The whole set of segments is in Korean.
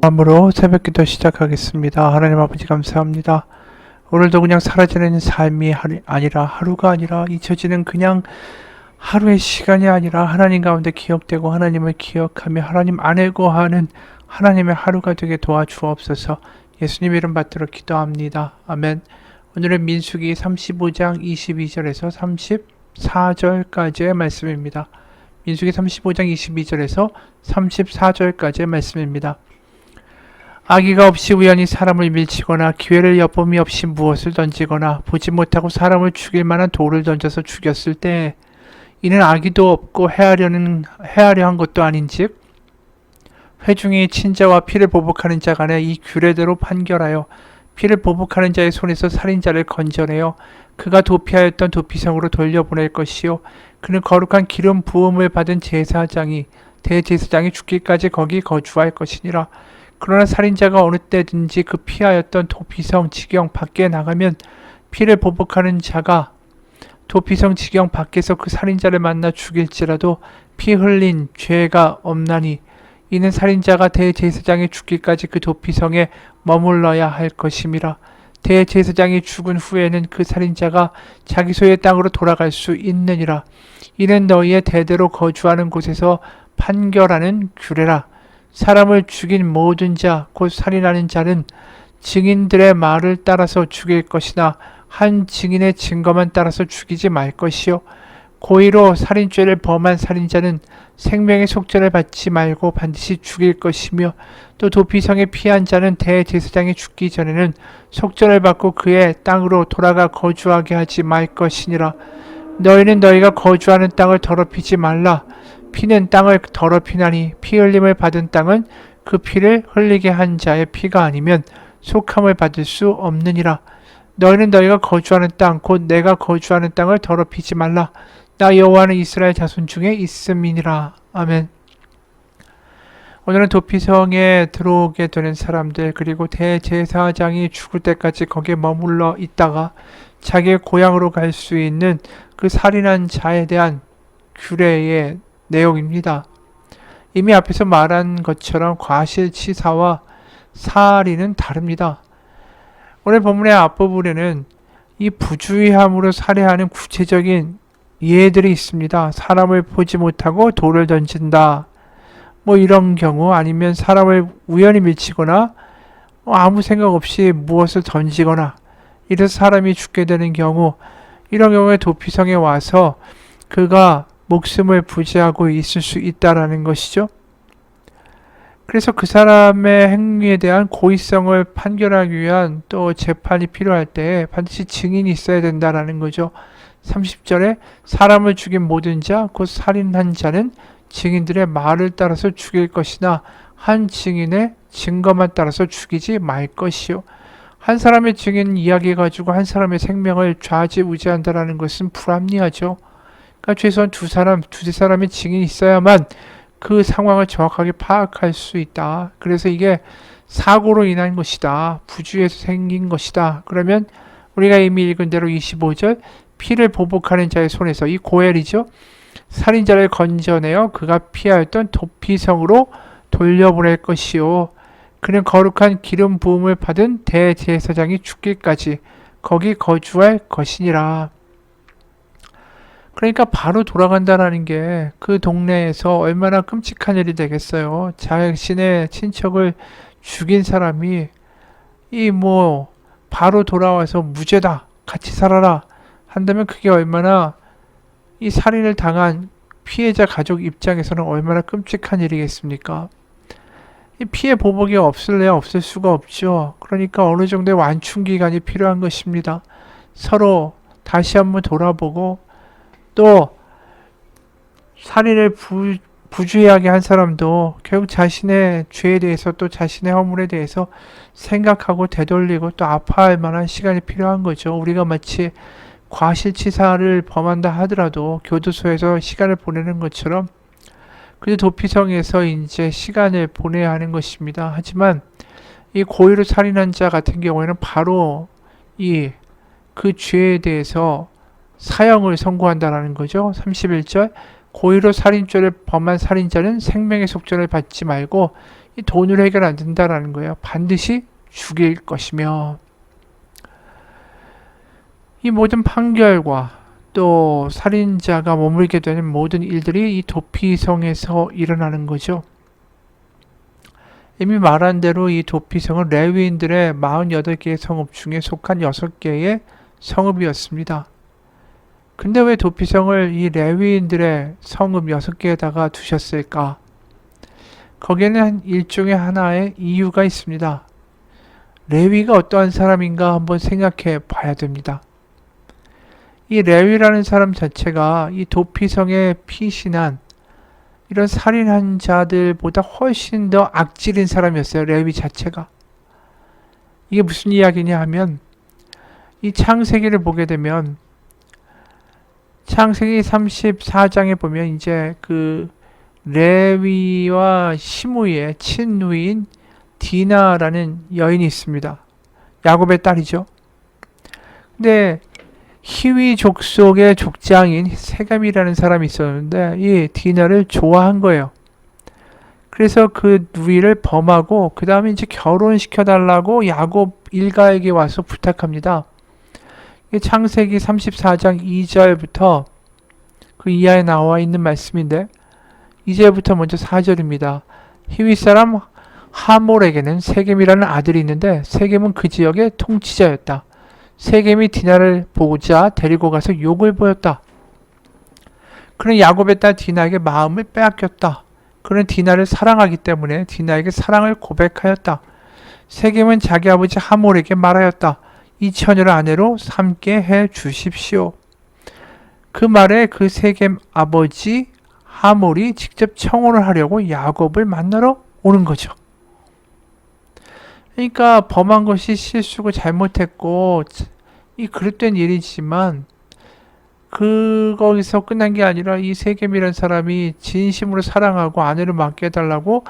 마음으로 새벽기도 시작하겠습니다. 하나님 아버지 감사합니다. 오늘도 그냥 사라지는 삶이 하루가 아니라 잊혀지는 그냥 하루의 시간이 아니라 하나님 가운데 기억되고 하나님을 기억하며 하나님 안에 거하는 하나님의 하루가 되게 도와주옵소서. 예수님 이름 받들어 기도합니다. 아멘. 오늘은 민수기 35장 22절에서 34절까지의 말씀입니다. 민수기 35장 22절에서 34절까지의 말씀입니다. 악의가 없이 우연히 사람을 밀치거나 기회를 엿봄이 없이 무엇을 던지거나 보지 못하고 사람을 죽일 만한 돌을 던져서 죽였을 때 이는 악의도 없고 해하려 한 것도 아닌즉 회중이 친자와 피를 보복하는 자 간에 이 규례대로 판결하여 피를 보복하는 자의 손에서 살인자를 건져내어 그가 도피하였던 도피성으로 돌려보낼 것이요 그는 거룩한 기름 부음을 받은 대제사장이 죽기까지 거기 거주할 것이니라. 그러나 살인자가 어느 때든지 그 피하였던 도피성 지경 밖에 나가면 피를 보복하는 자가 도피성 지경 밖에서 그 살인자를 만나 죽일지라도 피 흘린 죄가 없나니 이는 살인자가 대제사장이 죽기까지 그 도피성에 머물러야 할 것임이라. 대제사장이 죽은 후에는 그 살인자가 자기 소유의 땅으로 돌아갈 수 있느니라. 이는 너희의 대대로 거주하는 곳에서 판결하는 규례라. 사람을 죽인 모든 자, 곧 살인하는 자는 증인들의 말을 따라서 죽일 것이나 한 증인의 증거만 따라서 죽이지 말 것이요. 고의로 살인죄를 범한 살인자는 생명의 속죄를 받지 말고 반드시 죽일 것이며 또 도피성에 피한 자는 대제사장이 죽기 전에는 속죄를 받고 그의 땅으로 돌아가 거주하게 하지 말 것이니라. 너희는 너희가 거주하는 땅을 더럽히지 말라. 피는 땅을 더럽히나니 피 흘림을 받은 땅은 그 피를 흘리게 한 자의 피가 아니면 속함을 받을 수 없느니라. 너희는 너희가 거주하는 땅 곧 내가 거주하는 땅을 더럽히지 말라. 나 여호와는 이스라엘 자손 중에 있음이니라. 아멘. 오늘은 도피성에 들어오게 되는 사람들 그리고 대제사장이 죽을 때까지 거기에 머물러 있다가 자기의 고향으로 갈 수 있는 그 살인한 자에 대한 규례의 내용입니다. 이미 앞에서 말한 것처럼 과실치사와 살인은 다릅니다. 오늘 본문의 앞부분에는 이 부주의함으로 살해하는 구체적인 예들이 있습니다. 사람을 보지 못하고 돌을 던진다. 이런 경우 아니면 사람을 우연히 밀치거나 아무 생각 없이 무엇을 던지거나 이래서 사람이 죽게 되는 경우 이런 경우에 도피성에 와서 그가 목숨을 부지하고 있을 수 있다라는 것이죠. 그래서 그 사람의 행위에 대한 고의성을 판결하기 위한 또 재판이 필요할 때 반드시 증인이 있어야 된다라는 거죠. 30절에 사람을 죽인 모든 자, 곧 살인한 자는 증인들의 말을 따라서 죽일 것이나 한 증인의 증거만 따라서 죽이지 말 것이요. 한 사람의 증인 이야기 가지고 한 사람의 생명을 좌지우지한다라는 것은 불합리하죠. 그러니까 최소한 두세 사람의 증인이 있어야만 그 상황을 정확하게 파악할 수 있다. 그래서 이게 사고로 인한 것이다. 부주의에서 생긴 것이다. 그러면 우리가 이미 읽은 대로 25절 피를 보복하는 자의 손에서 이 고엘이죠. 살인자를 건져내어 그가 피하였던 도피성으로 돌려보낼 것이요. 그는 거룩한 기름 부음을 받은 대제사장이 죽기까지 거기 거주할 것이니라. 그러니까 바로 돌아간다라는 게 그 동네에서 얼마나 끔찍한 일이 되겠어요. 자신의 친척을 죽인 사람이 바로 돌아와서 무죄다, 같이 살아라 한다면 그게 얼마나 이 살인을 당한 피해자 가족 입장에서는 얼마나 끔찍한 일이겠습니까? 이 피해 보복이 없을래야 없을 수가 없죠. 그러니까 어느 정도의 완충 기간이 필요한 것입니다. 서로 다시 한번 돌아보고 또 살인을 부주의하게 한 사람도 결국 자신의 죄에 대해서 또 자신의 허물에 대해서 생각하고 되돌리고 또 아파할 만한 시간이 필요한 거죠. 우리가 마치 과실치사를 범한다 하더라도 교도소에서 시간을 보내는 것처럼 그저 도피성에서 이제 시간을 보내야 하는 것입니다. 하지만 이 고의로 살인한 자 같은 경우에는 바로 그 죄에 대해서 사형을 선고한다라는 거죠. 31절 고의로 살인죄를 범한 살인자는 생명의 속죄를 받지 말고 이 돈으로 해결 안 된다라는 거예요. 반드시 죽일 것이며, 이 모든 판결과 또 살인자가 머물게 되는 모든 일들이 이 도피성에서 일어나는 거죠. 이미 말한 대로 이 도피성은 레위인들의 48개의 성읍 중에 속한 6개의 성읍이었습니다. 근데 왜 도피성을 이 레위인들의 성읍 6개에다가 두셨을까? 거기에는 일종의 하나의 이유가 있습니다. 레위가 어떠한 사람인가 한번 생각해 봐야 됩니다. 이 레위라는 사람 자체가 이 도피성에 피신한 이런 살인한 자들보다 훨씬 더 악질인 사람이었어요. 레위 자체가. 이게 무슨 이야기냐 하면 이 창세기를 보게 되면 창세기 34장에 보면 이제 그 레위와 시므이의 친누이인 디나라는 여인이 있습니다. 야곱의 딸이죠. 근데 히위 족속의 족장인 세겜이라는 사람이 있었는데 이 디나를 좋아한 거예요. 그래서 그 누이를 범하고 그 다음에 이제 결혼시켜달라고 야곱 일가에게 와서 부탁합니다. 창세기 34장 2절부터 그 이하에 나와 있는 말씀인데 2절부터 먼저 4절입니다. 히위 사람 하몰에게는 세겜이라는 아들이 있는데 세겜은 그 지역의 통치자였다. 세겜이 디나를 보고자 데리고 가서 욕을 보였다. 그는 야곱의 딸 디나에게 마음을 빼앗겼다. 그는 디나를 사랑하기 때문에 디나에게 사랑을 고백하였다. 세겜은 자기 아버지 하몰에게 말하였다. 이 처녀를 아내로 삼게 해 주십시오. 그 말에 그 세겜 아버지 하몰이 직접 청혼을 하려고 야곱을 만나러 오는 거죠. 그러니까 범한 것이 실수고 잘못했고 이 그릇된 일이지만 거기서 끝난 게 아니라 이 세겜이라는 사람이 진심으로 사랑하고 아내를 맡게 해달라고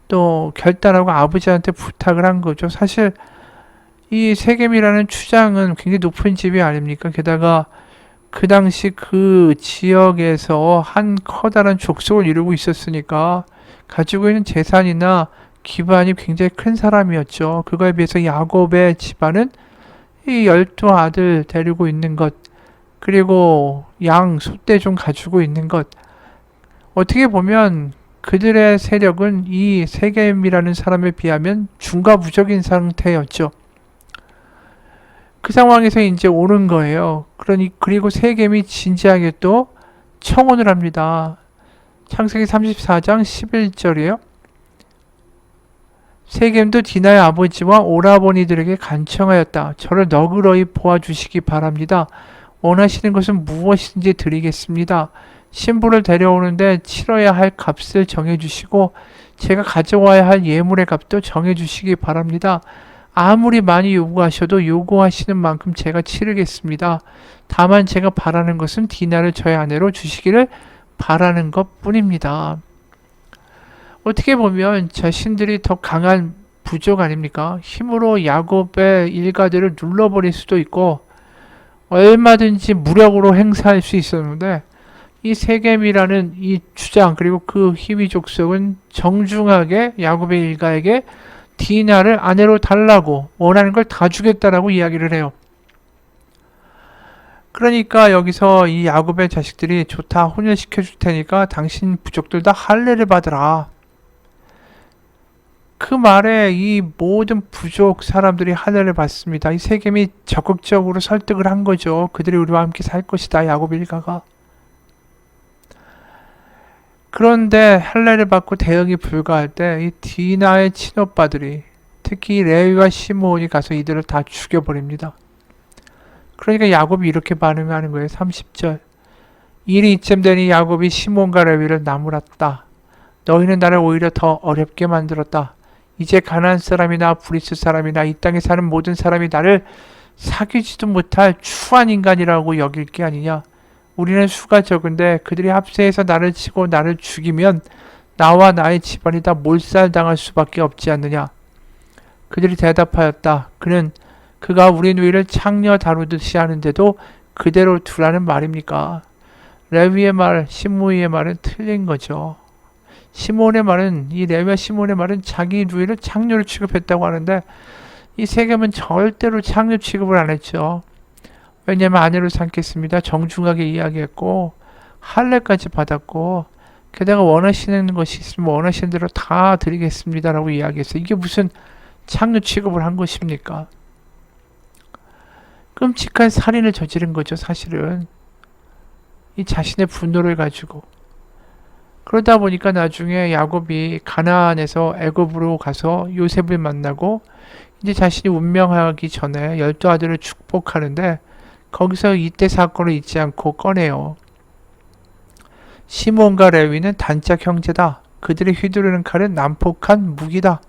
또 결단하고 아버지한테 부탁을 한 거죠. 사실 이 세겜이라는 추장은 굉장히 높은 집이 아닙니까? 게다가 그 당시 그 지역에서 한 커다란 족속을 이루고 있었으니까 가지고 있는 재산이나 기반이 굉장히 큰 사람이었죠. 그거에 비해서 야곱의 집안은 이 12아들 데리고 있는 것, 그리고 양, 소떼 좀 가지고 있는 것. 어떻게 보면 그들의 세력은 이 세겜이라는 사람에 비하면 중과부적인 상태였죠. 그 상황에서 이제 오는 거예요. 그리고 세겜이 진지하게 또 청혼을 합니다. 창세기 34장 11절이에요. 세겜도 디나의 아버지와 오라버니들에게 간청하였다. 저를 너그러이 보아주시기 바랍니다. 원하시는 것은 무엇인지 드리겠습니다. 신부를 데려오는데 치러야 할 값을 정해주시고 제가 가져와야 할 예물의 값도 정해주시기 바랍니다. 아무리 많이 요구하셔도 요구하시는 만큼 제가 치르겠습니다. 다만 제가 바라는 것은 디나를 저의 아내로 주시기를 바라는 것 뿐입니다. 어떻게 보면 자신들이 더 강한 부족 아닙니까? 힘으로 야곱의 일가들을 눌러버릴 수도 있고 얼마든지 무력으로 행사할 수 있었는데 이 세겜이라는 이 주장 그리고 그 히위 족속은 정중하게 야곱의 일가에게 디나를 아내로 달라고 원하는 걸 다 주겠다라고 이야기를 해요. 그러니까 여기서 이 야곱의 자식들이 좋다, 혼혈시켜 줄 테니까 당신 부족들 다 할례를 받으라. 그 말에 이 모든 부족 사람들이 할례를 받습니다. 이 세겜이 적극적으로 설득을 한 거죠. 그들이 우리와 함께 살 것이다, 야곱 일가가. 그런데 할례를 받고 대응이 불가할 때 이 디나의 친오빠들이 특히 레위와 시므온이 가서 이들을 다 죽여버립니다. 그러니까 야곱이 이렇게 반응하는 거예요. 30절. 일이 이쯤 되니 야곱이 시므온과 레위를 나무랐다. 너희는 나를 오히려 더 어렵게 만들었다. 이제 가나안 사람이나 브리스 사람이나 이 땅에 사는 모든 사람이 나를 사귀지도 못할 추한 인간이라고 여길 게 아니냐. 우리는 수가 적은데 그들이 합세해서 나를 치고 나를 죽이면 나와 나의 집안이 다 몰살당할 수밖에 없지 않느냐. 그들이 대답하였다. 그가 우리 누이를 창녀 다루듯이 하는데도 그대로 두라는 말입니까? 레위의 말, 시므이의 말은 틀린 거죠. 시몬의 말은, 이 레위와 시몬의 말은 자기 누이를 장녀로 취급했다고 하는데, 이 세겜은 절대로 장녀 취급을 안 했죠. 왜냐면 아내로 삼겠습니다. 정중하게 이야기했고 할례까지 받았고, 게다가 원하시는 것이 있으면 원하시는 대로 다 드리겠습니다라고 이야기했어요. 이게 무슨 장녀 취급을 한 것입니까? 끔찍한 살인을 저지른 거죠, 사실은. 이 자신의 분노를 가지고. 그러다 보니까 나중에 야곱이 가나안에서 애굽으로 가서 요셉을 만나고 이제 자신이 운명하기 전에 12아들을 축복하는데, 거기서 이때 사건을 잊지 않고 꺼내요. 시몬과 레위는 단짝 형제다. 그들의 휘두르는 칼은 난폭한 무기다.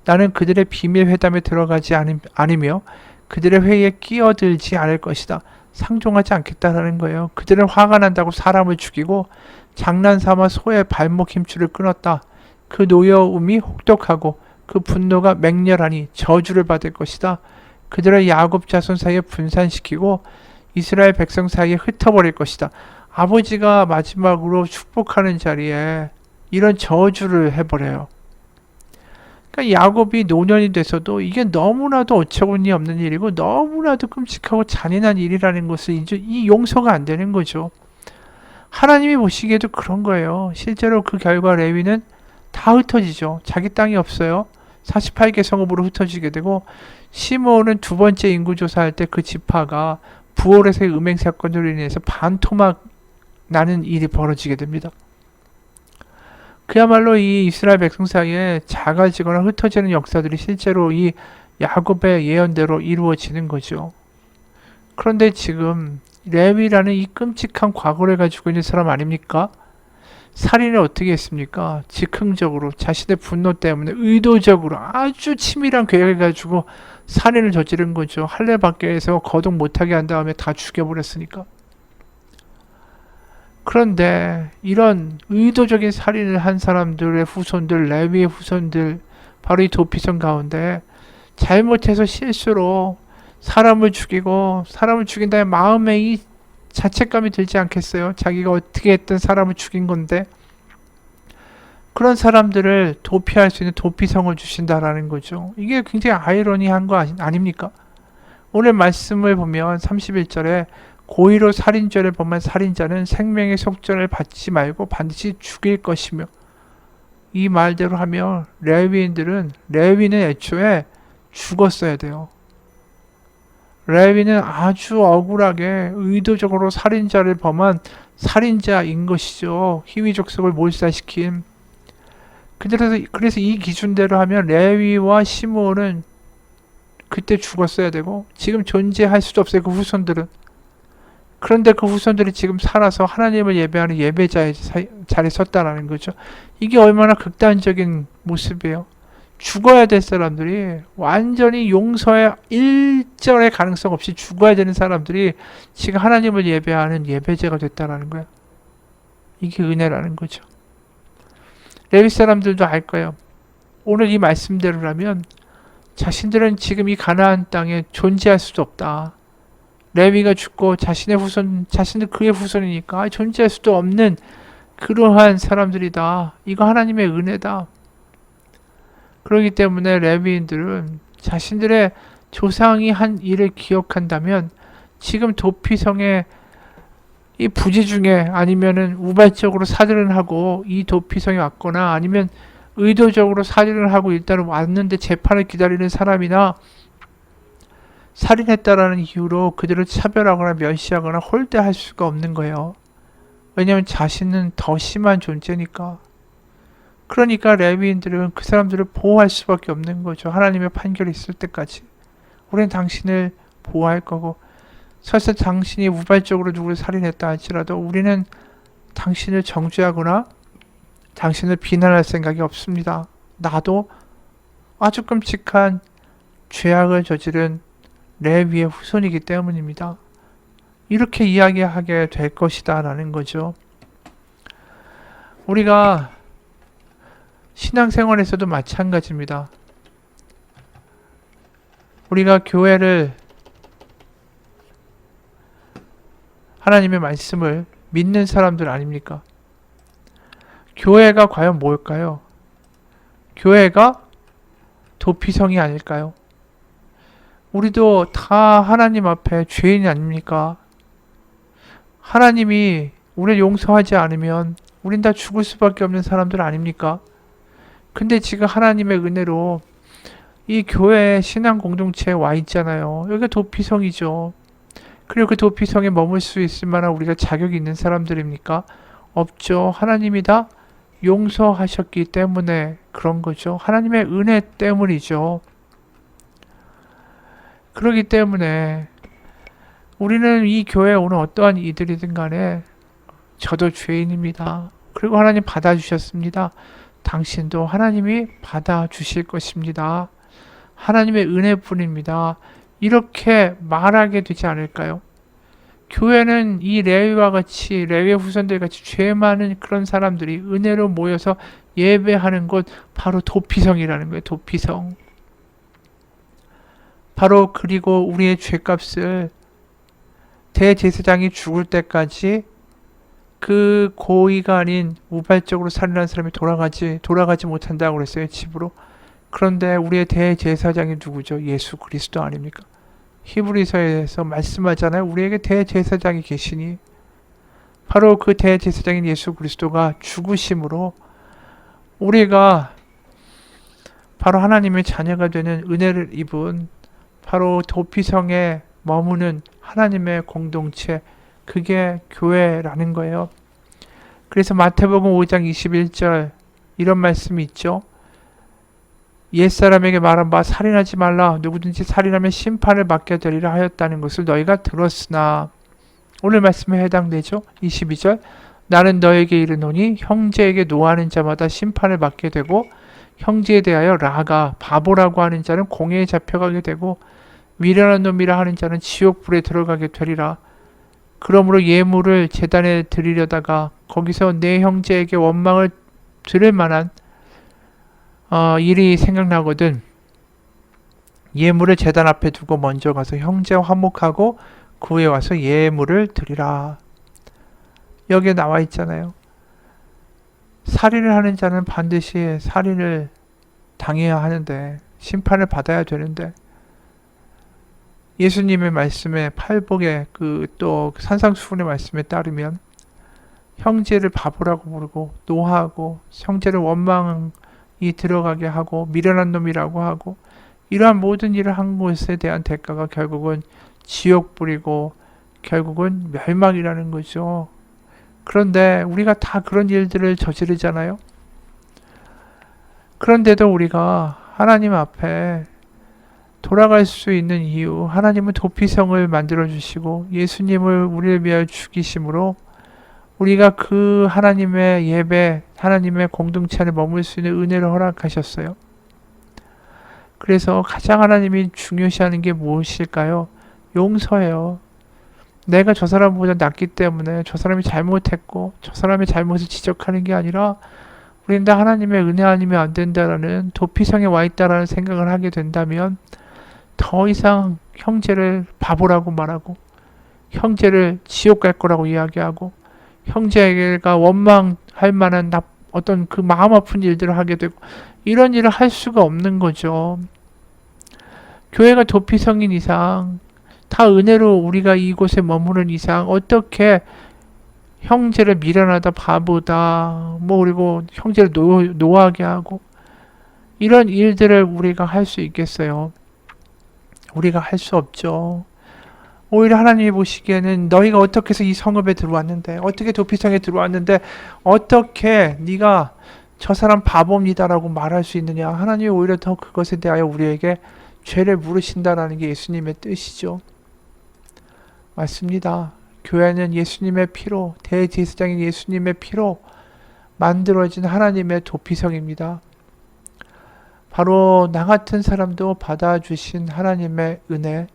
나는 그들의 비밀 회담에 들어가지 않으며 그들의 회의에 끼어들지 않을 것이다. 상종하지 않겠다라는 거예요. 그들은 화가 난다고 사람을 죽이고 장난삼아 소의 발목 힘줄을 끊었다. 그 노여움이 혹독하고 그 분노가 맹렬하니 저주를 받을 것이다. 그들을 야곱 자손 사이에 분산시키고 이스라엘 백성 사이에 흩어버릴 것이다. 아버지가 마지막으로 축복하는 자리에 이런 저주를 해버려요. 그러니까 야곱이 노년이 돼서도 이게 너무나도 어처구니 없는 일이고 너무나도 끔찍하고 잔인한 일이라는 것을 이제 이 용서가 안 되는 거죠. 하나님이 보시기에도 그런 거예요. 실제로 그 결과 레위는 다 흩어지죠. 자기 땅이 없어요. 48개 성읍으로 흩어지게 되고, 시므온은 두 번째 인구조사할 때 그 지파가 부올에서의 음행 사건으로 인해서 반토막 나는 일이 벌어지게 됩니다. 그야말로 이 이스라엘 백성 사이에 작아지거나 흩어지는 역사들이 실제로 이 야곱의 예언대로 이루어지는 거죠. 그런데 지금 레위라는 이 끔찍한 과거를 가지고 있는 사람 아닙니까? 살인을 어떻게 했습니까? 즉흥적으로 자신의 분노 때문에 의도적으로 아주 치밀한 계획을 가지고 살인을 저지른 거죠. 할례 받게 해서 거동 못하게 한 다음에 다 죽여버렸으니까. 그런데 이런 의도적인 살인을 한 사람들의 후손들, 레위의 후손들, 바로 이 도피성 가운데 잘못해서 실수로 사람을 죽이고, 사람을 죽인 다음에 마음에 이 자책감이 들지 않겠어요? 자기가 어떻게 했든 사람을 죽인 건데. 그런 사람들을 도피할 수 있는 도피성을 주신다라는 거죠. 이게 굉장히 아이러니한 거 아닙니까? 오늘 말씀을 보면 31절에 고의로 살인죄를 범한 살인자는 생명의 속전을 받지 말고 반드시 죽일 것이며, 이 말대로 하면 레위는 애초에 죽었어야 돼요. 레위는 아주 억울하게 의도적으로 살인자를 범한 살인자인 것이죠. 희위족속을 몰살시킨. 그래서 이 기준대로 하면 레위와 시므온은 그때 죽었어야 되고 지금 존재할 수도 없어요. 그 후손들은. 그런데 그 후손들이 지금 살아서 하나님을 예배하는 예배자의 자리에 섰다라는 거죠. 이게 얼마나 극단적인 모습이에요. 죽어야 될 사람들이, 완전히 용서의 일절의 가능성 없이 죽어야 되는 사람들이 지금 하나님을 예배하는 예배자가 됐다라는 거예요. 이게 은혜라는 거죠. 레위 사람들도 알 거예요. 오늘 이 말씀대로라면 자신들은 지금 이 가나안 땅에 존재할 수도 없다. 레위가 죽고 자신들 그의 후손이니까 존재할 수도 없는 그러한 사람들이다. 이거 하나님의 은혜다. 그렇기 때문에 레위인들은 자신들의 조상이 한 일을 기억한다면 지금 도피성에 이 부지 중에, 아니면은 우발적으로 살인을 하고 이 도피성에 왔거나 아니면 의도적으로 살인을 하고 일단은 왔는데 재판을 기다리는 사람이나 살인했다라는 이유로 그들을 차별하거나 멸시하거나 홀대할 수가 없는 거예요. 왜냐하면 자신은 더 심한 존재니까. 그러니까 레위인들은 그 사람들을 보호할 수밖에 없는 거죠. 하나님의 판결이 있을 때까지. 우리는 당신을 보호할 거고, 설사 당신이 우발적으로 누구를 살인했다 할지라도 우리는 당신을 정죄하거나 당신을 비난할 생각이 없습니다. 나도 아주 끔찍한 죄악을 저지른 레위의 후손이기 때문입니다. 이렇게 이야기하게 될 것이다 라는 거죠. 우리가 신앙생활에서도 마찬가지입니다. 우리가 교회를, 하나님의 말씀을 믿는 사람들 아닙니까? 교회가 과연 뭘까요? 교회가 도피성이 아닐까요? 우리도 다 하나님 앞에 죄인이 아닙니까? 하나님이 우리를 용서하지 않으면 우린 다 죽을 수밖에 없는 사람들 아닙니까? 근데 지금 하나님의 은혜로 이 교회 신앙 공동체에 와 있잖아요. 여기가 도피성이죠. 그리고 그 도피성에 머물 수 있을 만한 우리가 자격이 있는 사람들입니까? 없죠. 하나님이 다 용서하셨기 때문에 그런 거죠. 하나님의 은혜 때문이죠. 그렇기 때문에 우리는 이 교회에 오는 어떠한 이들이든 간에 저도 죄인입니다. 그리고 하나님 받아주셨습니다. 당신도 하나님이 받아주실 것입니다. 하나님의 은혜뿐입니다. 이렇게 말하게 되지 않을까요? 교회는 이 레위와 같이 레위의 후손들 같이 죄 많은 그런 사람들이 은혜로 모여서 예배하는 곳 바로 도피성이라는 거예요. 도피성. 바로 그리고 우리의 죄값을 대제사장이 죽을 때까지 그 고의가 아닌 우발적으로 살인한 사람이 돌아가지 못한다고 그랬어요. 집으로. 그런데 우리의 대제사장이 누구죠? 예수 그리스도 아닙니까? 히브리서에서 말씀하잖아요. 우리에게 대제사장이 계시니 바로 그 대제사장인 예수 그리스도가 죽으심으로 우리가 바로 하나님의 자녀가 되는 은혜를 입은 바로 도피성에 머무는 하나님의 공동체, 그게 교회라는 거예요. 그래서 마태복음 5장 21절 이런 말씀이 있죠. 옛사람에게 말한 바 살인하지 말라. 누구든지 살인하면 심판을 받게 되리라 하였다는 것을 너희가 들었으나, 오늘 말씀에 해당되죠. 22절 나는 너에게 이르노니 형제에게 노하는 자마다 심판을 받게 되고 형제에 대하여 라가 바보라고 하는 자는 공회에 잡혀가게 되고 미련한 놈이라 하는 자는 지옥불에 들어가게 되리라. 그러므로 예물을 제단에 드리려다가 거기서 내 형제에게 원망을 들을 만한 일이 생각나거든 예물을 제단 앞에 두고 먼저 가서 형제와 화목하고 그 후에 와서 예물을 드리라. 여기에 나와 있잖아요. 살인을 하는 자는 반드시 살인을 당해야 하는데, 심판을 받아야 되는데, 예수님의 말씀에 팔복의 또 산상수훈의 말씀에 따르면 형제를 바보라고 부르고 노하고 형제를 원망이 들어가게 하고 미련한 놈이라고 하고 이러한 모든 일을 한 것에 대한 대가가 결국은 지옥불이고 결국은 멸망이라는 거죠. 그런데 우리가 다 그런 일들을 저지르잖아요. 그런데도 우리가 하나님 앞에 돌아갈 수 있는 이유, 하나님은 도피성을 만들어주시고 예수님을 우리를 위하여 죽이심으로 우리가 그 하나님의 예배, 하나님의 공동체 안에 머물 수 있는 은혜를 허락하셨어요. 그래서 가장 하나님이 중요시하는 게 무엇일까요? 용서예요. 내가 저 사람보다 낫기 때문에 저 사람이 잘못했고 저 사람의 잘못을 지적하는 게 아니라 우리는 다 하나님의 은혜 아니면 안 된다라는 도피성에 와 있다라는 생각을 하게 된다면 더 이상 형제를 바보라고 말하고 형제를 지옥 갈 거라고 이야기하고 형제가 원망할 만한 어떤 그 마음 아픈 일들을 하게 되고 이런 일을 할 수가 없는 거죠. 교회가 도피성인 이상 다 은혜로 우리가 이곳에 머무는 이상 어떻게 형제를 미련하다 바보다 그리고 형제를 노하게 하고 이런 일들을 우리가 할 수 있겠어요? 우리가 할 수 없죠. 오히려 하나님이 보시기에는 너희가 어떻게 해서 이 성읍에 들어왔는데 어떻게 도피성에 들어왔는데 어떻게 네가 저 사람 바보입니다라고 말할 수 있느냐. 하나님이 오히려 더 그것에 대하여 우리에게 죄를 물으신다라는 게 예수님의 뜻이죠. 맞습니다. 교회는 예수님의 피로, 대제사장인 예수님의 피로 만들어진 하나님의 도피성입니다. 바로 나 같은 사람도 받아주신 하나님의 은혜,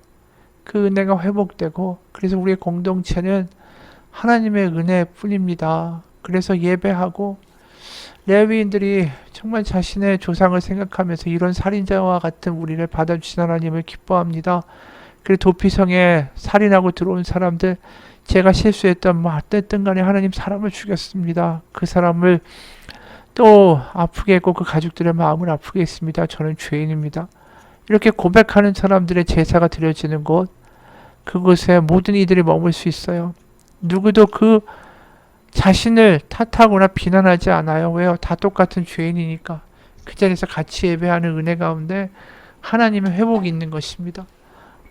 그 은혜가 회복되고 그래서 우리의 공동체는 하나님의 은혜뿐입니다. 그래서 예배하고 레위인들이 정말 자신의 조상을 생각하면서 이런 살인자와 같은 우리를 받아주신 하나님을 기뻐합니다. 그리고 도피성에 살인하고 들어온 사람들, 제가 실수했던 뭐 어쨌든 간에 하나님 사람을 죽였습니다. 그 사람을 또 아프게 했고 그 가족들의 마음을 아프게 했습니다. 저는 죄인입니다. 이렇게 고백하는 사람들의 제사가 드려지는 곳, 그곳에 모든 이들이 머물 수 있어요. 누구도 그 자신을 탓하거나 비난하지 않아요. 왜요? 다 똑같은 죄인이니까. 그 자리에서 같이 예배하는 은혜 가운데 하나님의 회복이 있는 것입니다.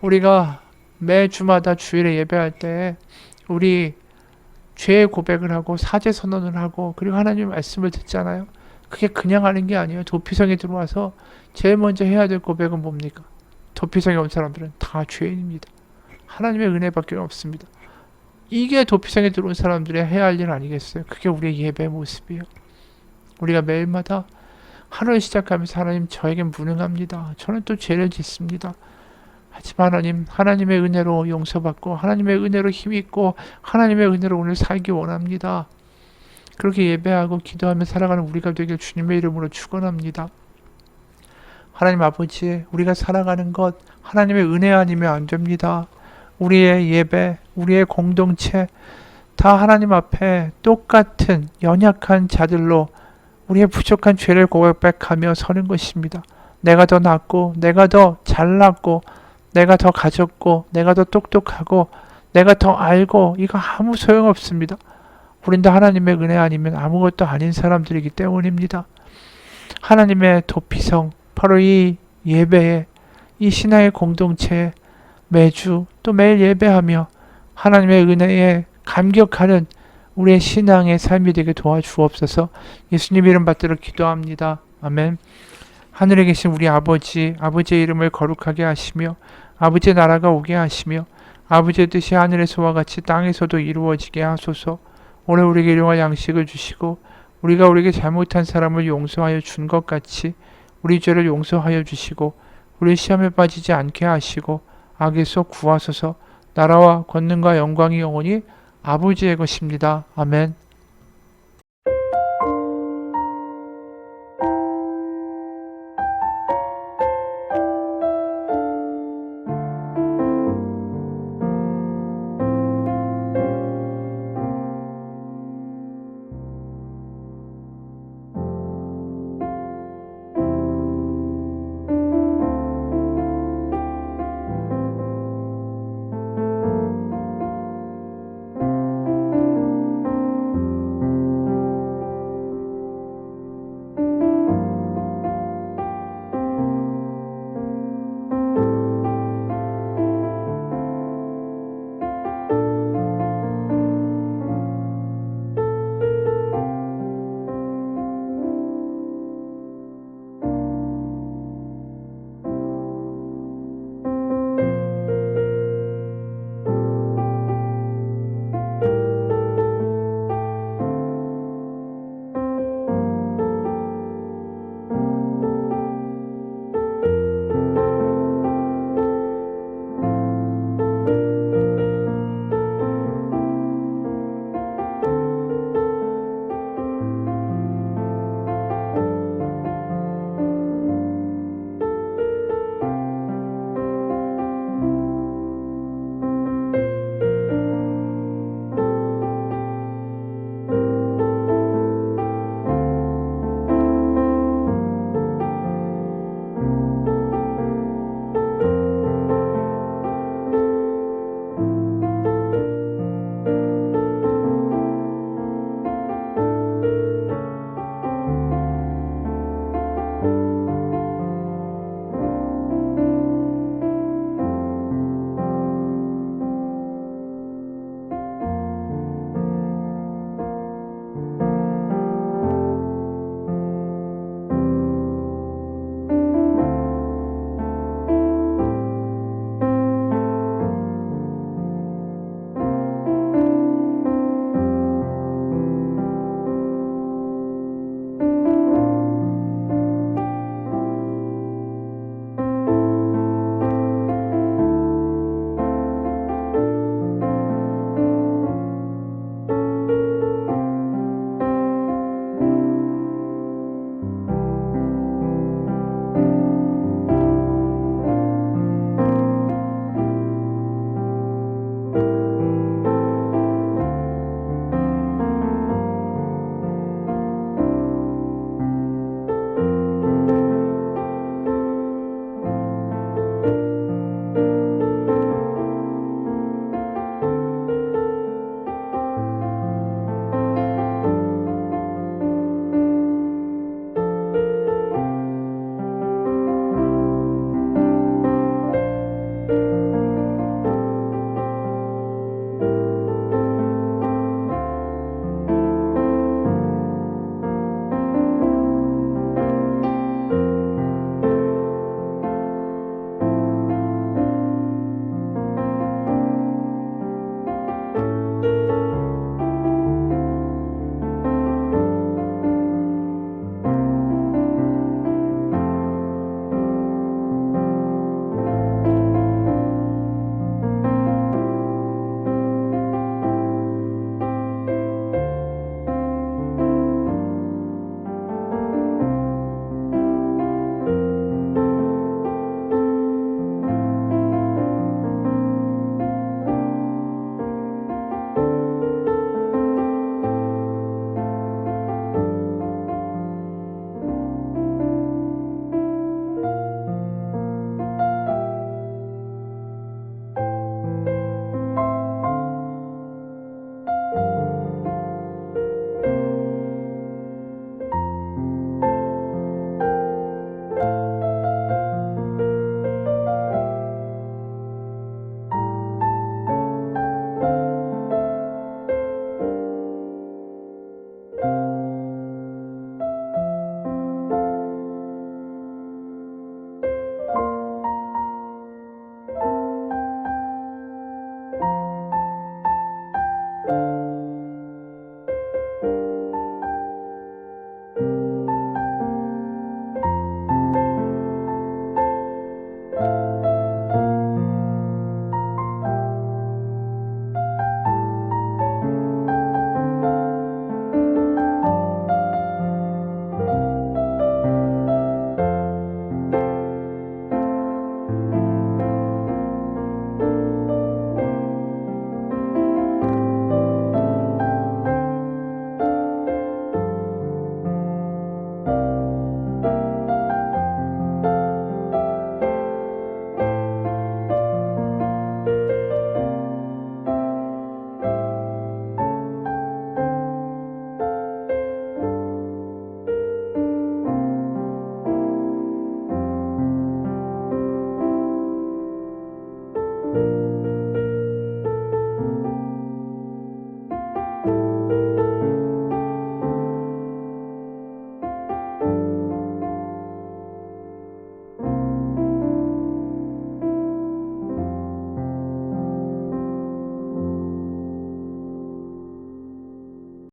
우리가 매 주마다 주일에 예배할 때 우리 죄의 고백을 하고 사죄 선언을 하고 그리고 하나님의 말씀을 듣잖아요. 그게 그냥 하는 게 아니에요. 도피성에 들어와서 제일 먼저 해야 될 고백은 뭡니까? 도피성에 온 사람들은 다 죄인입니다. 하나님의 은혜밖에 없습니다. 이게 도피성에 들어온 사람들의 해야 할 일 아니겠어요? 그게 우리의 예배의 모습이에요. 우리가 매일마다 하루를 시작하면서 하나님 저에겐 무능합니다. 저는 또 죄를 짓습니다. 하지만 하나님의 은혜로 용서받고 하나님의 은혜로 힘있고 하나님의 은혜로 오늘 살기 원합니다. 그렇게 예배하고 기도하며 살아가는 우리가 되길 주님의 이름으로 축원합니다. 하나님 아버지, 우리가 살아가는 것 하나님의 은혜 아니면 안 됩니다. 우리의 예배, 우리의 공동체 다 하나님 앞에 똑같은 연약한 자들로 우리의 부족한 죄를 고백하며 서는 것입니다. 내가 더 낫고 내가 더 잘났고 내가 더 가졌고 내가 더 똑똑하고 내가 더 알고 이거 아무 소용없습니다. 우린 다 하나님의 은혜 아니면 아무것도 아닌 사람들이기 때문입니다. 하나님의 도피성, 바로 이 예배에, 이 신앙의 공동체에 매주 또 매일 예배하며 하나님의 은혜에 감격하는 우리의 신앙의 삶이 되게 도와주옵소서. 예수님 이름 받들어 기도합니다. 아멘. 하늘에 계신 우리 아버지, 아버지의 이름을 거룩하게 하시며 아버지의 나라가 오게 하시며 아버지의 뜻이 하늘에서와 같이 땅에서도 이루어지게 하소서. 오늘 우리에게 일용할 양식을 주시고 우리가 우리에게 잘못한 사람을 용서하여 준 것 같이 우리 죄를 용서하여 주시고 우리 시험에 빠지지 않게 하시고 악에서 구하소서. 나라와 권능과 영광이 영원히 아버지의 것입니다. 아멘.